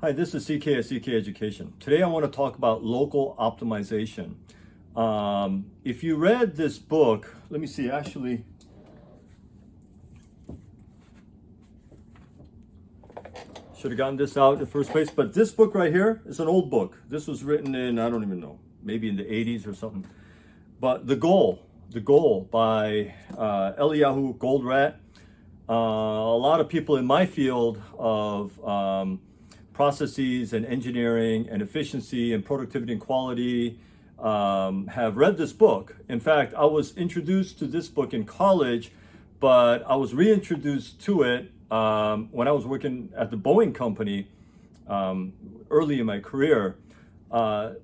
Hi, this is CK at CK Education. Today I want to talk about local optimization. If you read this book, let me see, actually, should have gotten this out in the first place, but this book right here is an old book. This was written in, I don't even know, maybe in the 80s or something. But The Goal by Eliyahu, Goldratt. A lot of people in my field of processes and engineering and efficiency and productivity and quality have read this book. In fact, I was introduced to this book in college, but I was reintroduced to it when I was working at the Boeing company early in my career. To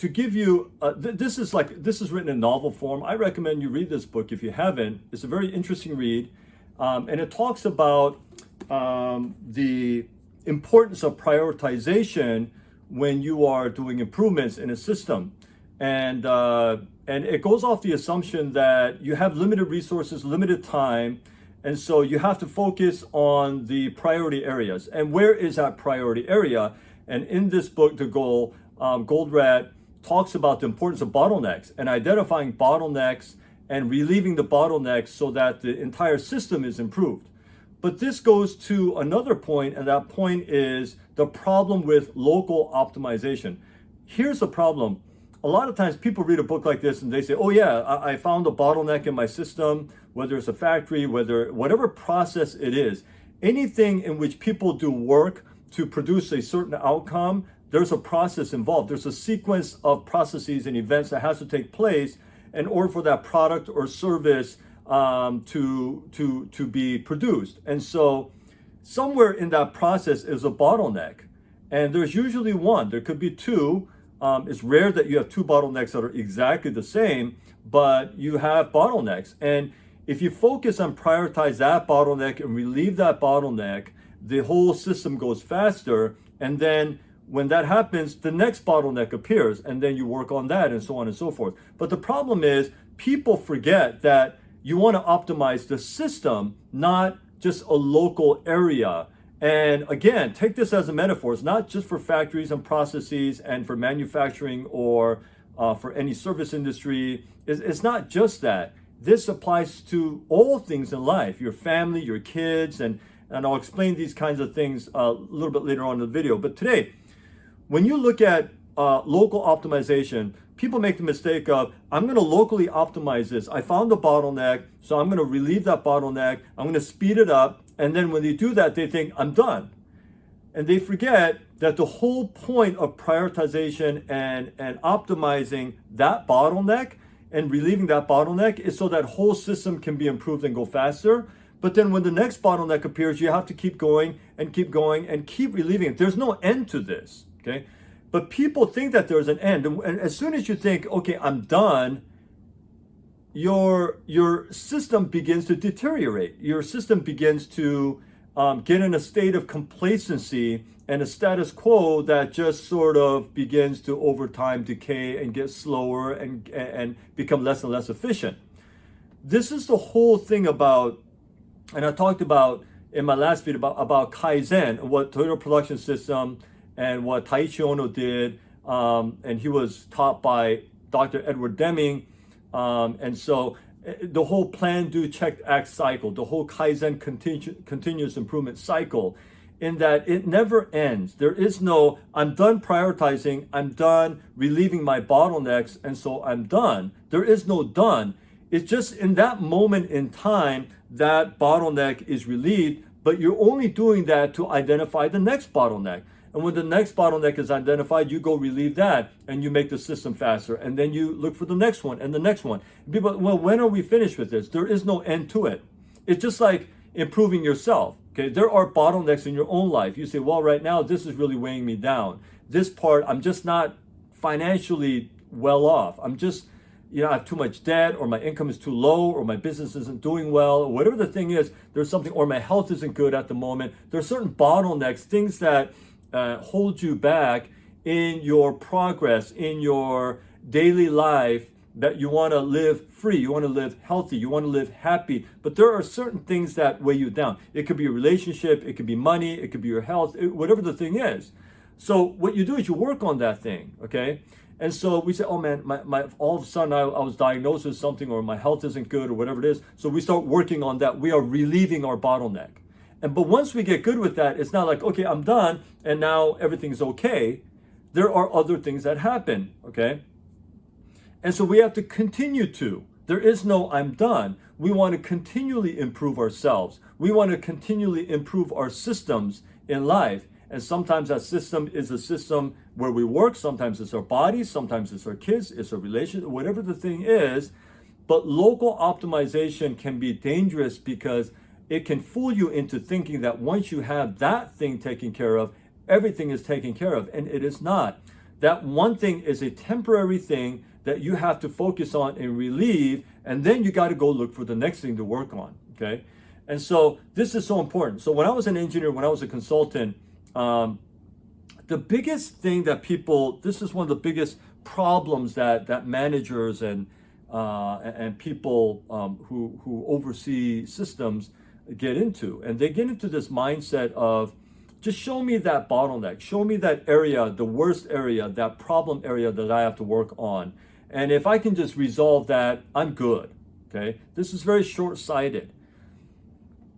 give you, this is written in novel form. I recommend you read this book if you haven't. It's a very interesting read, and it talks about the importance of prioritization when you are doing improvements in a system, and it goes off the assumption that you have limited resources, limited time, and so you have to focus on the priority areas. And where is that priority area? And in this book, The Goal, Goldratt talks about the importance of bottlenecks and identifying bottlenecks and relieving the bottlenecks so that the entire system is improved. But this goes to another point, and that point is the problem with local optimization. Here's the problem. A lot of times people read a book like this and they say, oh yeah, I found a bottleneck in my system, whether it's a factory, whatever process it is, anything in which people do work to produce a certain outcome, there's a process involved. There's a sequence of processes and events that has to take place in order for that product or service to be produced. And so somewhere in that process is a bottleneck, and there's usually one. There could be two. It's rare that you have two bottlenecks that are exactly the same, but you have bottlenecks. And if you focus on prioritize that bottleneck and relieve that bottleneck, the whole system goes faster. And then when that happens, the next bottleneck appears, and then you work on that, and so on and so forth. But the problem is people forget that you want to optimize the system, not just a local area. And again, take this as a metaphor. It's not just for factories and processes and for manufacturing or for any service industry. It's not just that. This applies to all things in life, your family, your kids, and I'll explain these kinds of things a little bit later on in the video. But today, when you look at local optimization, people make the mistake of, I'm going to locally optimize this. I found a bottleneck, so I'm going to relieve that bottleneck. I'm going to speed it up. And then when they do that, they think, I'm done. And they forget that the whole point of prioritization and optimizing that bottleneck and relieving that bottleneck is so that whole system can be improved and go faster. But then when the next bottleneck appears, you have to keep going and keep going and keep relieving it. There's no end to this, okay? But people think that there's an end. And as soon as you think, okay, I'm done, your system begins to deteriorate. Your system begins to get in a state of complacency and a status quo that just sort of begins to over time decay and get slower and become less and less efficient. This is the whole thing about, and I talked about in my last video about Kaizen, what Toyota Production System and what Taiichi Ohno did, and he was taught by Dr. Edward Deming. And so the whole plan, do, check, act cycle, the whole Kaizen continuous improvement cycle, in that it never ends. There is no, I'm done prioritizing, I'm done relieving my bottlenecks, and so I'm done. There is no done. It's just in that moment in time that bottleneck is relieved, but you're only doing that to identify the next bottleneck. And when the next bottleneck is identified, you go relieve that and you make the system faster. And then you look for the next one and the next one. People, well, when are we finished with this? There is no end to it. It's just like improving yourself. Okay, there are bottlenecks in your own life. You say, well, right now, this is really weighing me down. This part, I'm just not financially well off. I'm just, I have too much debt, or my income is too low, or my business isn't doing well, or whatever the thing is, there's something, or my health isn't good at the moment. There are certain bottlenecks, things that hold you back in your progress, in your daily life, that you want to live free, you want to live healthy, you want to live happy, but there are certain things that weigh you down. It could be a relationship, it could be money, it could be your health, whatever the thing is. So what you do is you work on that thing, okay? And so we say, oh man, my all of a sudden I was diagnosed with something, or my health isn't good, or whatever it is. So we start working on that. We are relieving our bottleneck. But once we get good with that, it's not like, okay, I'm done and now everything's okay. There are other things that happen, okay? And so we have to continue to. There is no I'm done. We want to continually improve ourselves. We want to continually improve our systems in life. And sometimes that system is a system where we work. Sometimes it's our bodies. Sometimes it's our kids. It's a relationship, whatever the thing is. But local optimization can be dangerous because it can fool you into thinking that once you have that thing taken care of, everything is taken care of. And it is not. That one thing is a temporary thing that you have to focus on and relieve, and then you got to go look for the next thing to work on, okay? And so this is so important. So when I was an engineer, when I was a consultant, the biggest thing that people, this is one of the biggest problems that managers and people who oversee systems get into. And they get into this mindset of, just show me that bottleneck, show me that area, the worst area, that problem area that I have to work on. And if I can just resolve that, I'm good, okay? This is very short-sighted.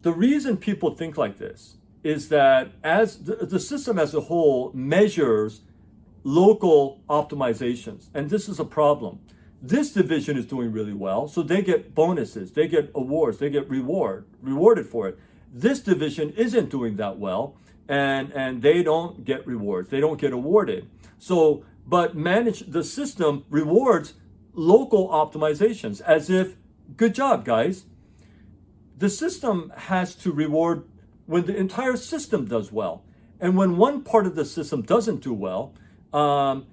The reason people think like this is that as the system as a whole measures local optimizations, and this is a problem. This division is doing really well, so they get bonuses, they get awards, they get rewarded for it. This division isn't doing that well, and they don't get rewards, they don't get awarded. So, but the system rewards local optimizations as if, good job, guys. The system has to reward when the entire system does well. And when one part of the system doesn't do well, the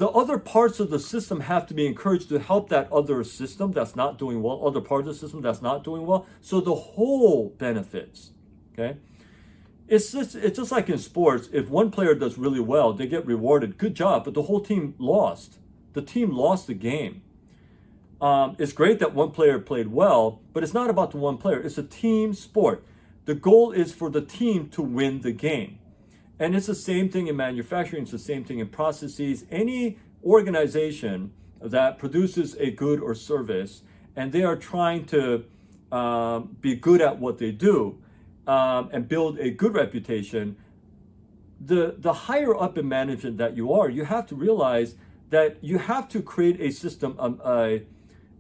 other parts of the system have to be encouraged to help that other system that's not doing well, other part of the system that's not doing well, so the whole benefits, okay? It's just like in sports. If one player does really well, they get rewarded, good job, but the whole team lost. The team lost the game. It's great that one player played well, but it's not about the one player. It's a team sport. The goal is for the team to win the game. And it's the same thing in manufacturing. It's the same thing in processes. Any organization that produces a good or service, and they are trying to be good at what they do, and build a good reputation, the higher up in management that you are, you have to realize that you have to create a system,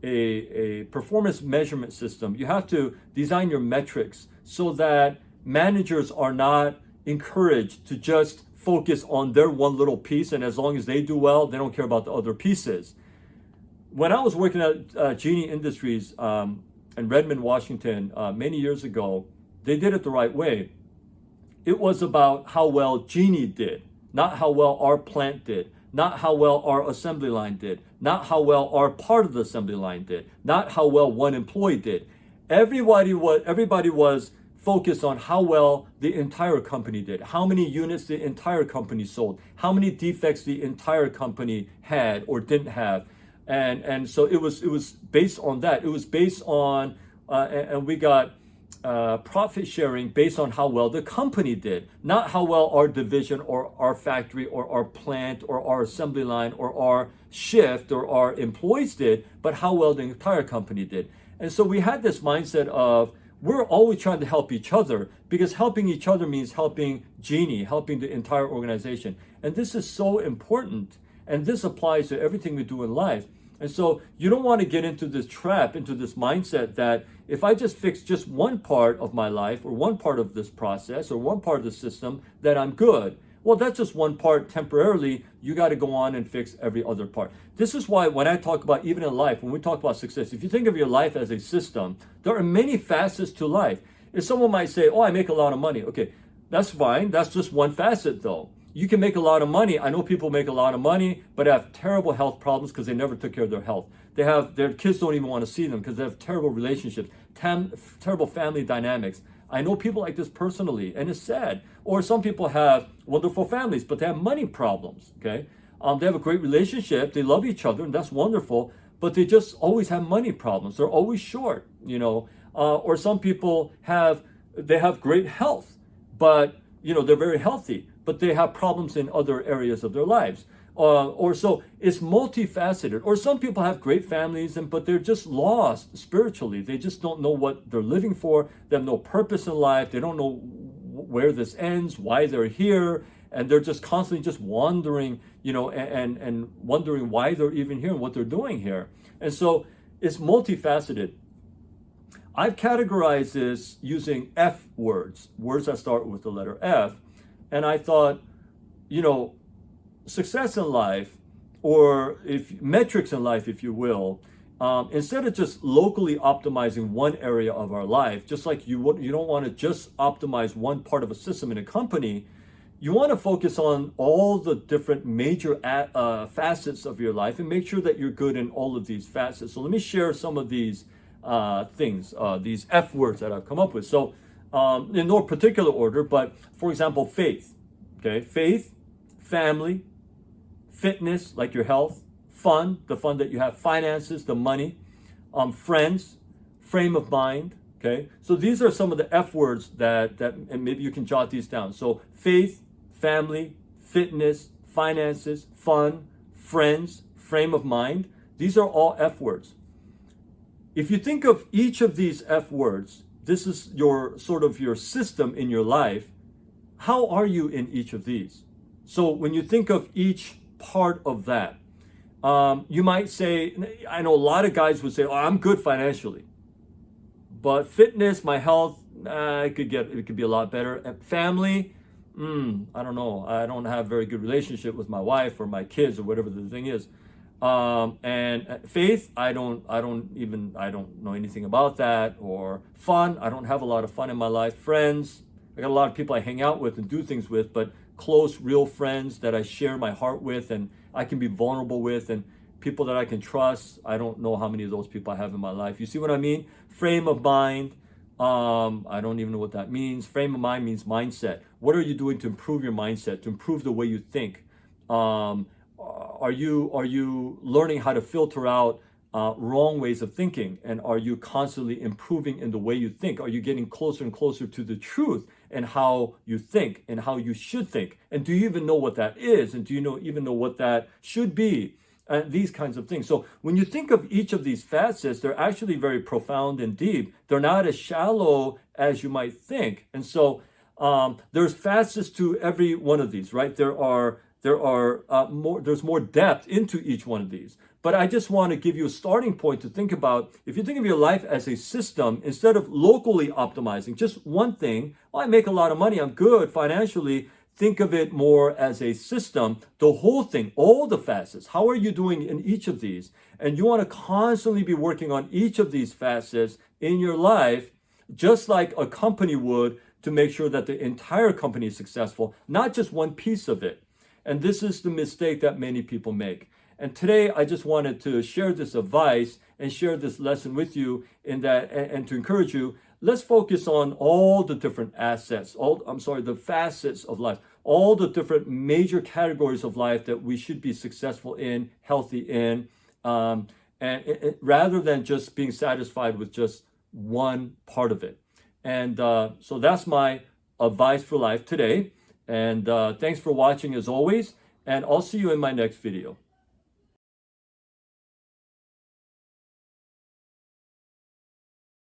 a performance measurement system. You have to design your metrics so that managers are not encouraged to just focus on their one little piece, and as long as they do well, they don't care about the other pieces. When I was working at Genie Industries in Redmond, Washington, many years ago, they did it the right way. It was about how well Genie did, not how well our plant did, not how well our assembly line did, not how well our part of the assembly line did, not how well one employee did. Everybody was focused on how well the entire company did, how many units the entire company sold, how many defects the entire company had or didn't have. And so it was based on that. It was based on, and we got profit sharing based on how well the company did, not how well our division or our factory or our plant or our assembly line or our shift or our employees did, but how well the entire company did. And so we had this mindset of, we're always trying to help each other, because helping each other means helping Genie, helping the entire organization. And this is so important. And this applies to everything we do in life. And so you don't want to get into this trap, into this mindset that if I just fix just one part of my life or one part of this process or one part of the system, that I'm good. Well, that's just one part temporarily. You got to go on and fix every other part. This is why when I talk about, even in life, when we talk about success, if you think of your life as a system, there are many facets to life. If someone might say, oh, I make a lot of money. Okay, that's fine. That's just one facet though. You can make a lot of money. I know people make a lot of money, but have terrible health problems because they never took care of their health. Their kids don't even want to see them because they have terrible relationships, terrible family dynamics. I know people like this personally, and it's sad. Or some people have wonderful families, but they have money problems, okay? They have a great relationship. They love each other, and that's wonderful. But they just always have money problems. They're always short, or some people they have great health, but they're very healthy, but they have problems in other areas of their lives. Or so it's multifaceted. Or some people have great families, but they're just lost spiritually. They just don't know what they're living for. They have no purpose in life. They don't know where this ends, why they're here, and they're just constantly just wandering, and wondering why they're even here and what they're doing here. And so it's multifaceted. I've categorized this using F words that start with the letter F. And I thought, success in life, or metrics in life, if you will, instead of just locally optimizing one area of our life, just like you don't want to just optimize one part of a system in a company, you want to focus on all the different major facets of your life and make sure that you're good in all of these facets. So let me share some of these things, these F words that I've come up with. So in no particular order, but for example, faith. Okay, faith, family, fitness, like your health, fun, the fun that you have, finances, the money, friends, frame of mind. Okay, so these are some of the F words that and maybe you can jot these down. So faith, family, fitness, finances, fun, friends, frame of mind. These are all F words. If you think of each of these F words, this is your system in your life. How are you in each of these? So when you think of each part of that, you might say, I know a lot of guys would say, oh, I'm good financially, but fitness, my health, it could be a lot better. And family, I don't know. I don't have a very good relationship with my wife or my kids or whatever the thing is. And faith, I don't know anything about that. Or fun, I don't have a lot of fun in my life. Friends, I got a lot of people I hang out with and do things with, but close, real friends that I share my heart with and I can be vulnerable with, and people that I can trust. I don't know how many of those people I have in my life. You see what I mean? Frame of mind. I don't even know what that means. Frame of mind means mindset. What are you doing to improve your mindset, to improve the way you think? Are you learning how to filter out wrong ways of thinking? And are you constantly improving in the way you think? Are you getting closer and closer to the truth and how you think and how you should think? And do you even know what that is? And do you even know what that should be? These kinds of things. So when you think of each of these facets, they're actually very profound and deep. They're not as shallow as you might think. And so there's facets to every one of these, right? There's more depth into each one of these. But I just want to give you a starting point to think about. If you think of your life as a system, instead of locally optimizing just one thing, well, I make a lot of money, I'm good financially. Think of it more as a system, the whole thing, all the facets. How are you doing in each of these? And you want to constantly be working on each of these facets in your life, just like a company would, to make sure that the entire company is successful, not just one piece of it. And this is the mistake that many people make. And today, I just wanted to share this advice and share this lesson with you and to encourage you. Let's focus on all the different the facets of life, all the different major categories of life that we should be successful in, healthy in, rather than just being satisfied with just one part of it. And so that's my advice for life today. And thanks for watching as always. And I'll see you in my next video.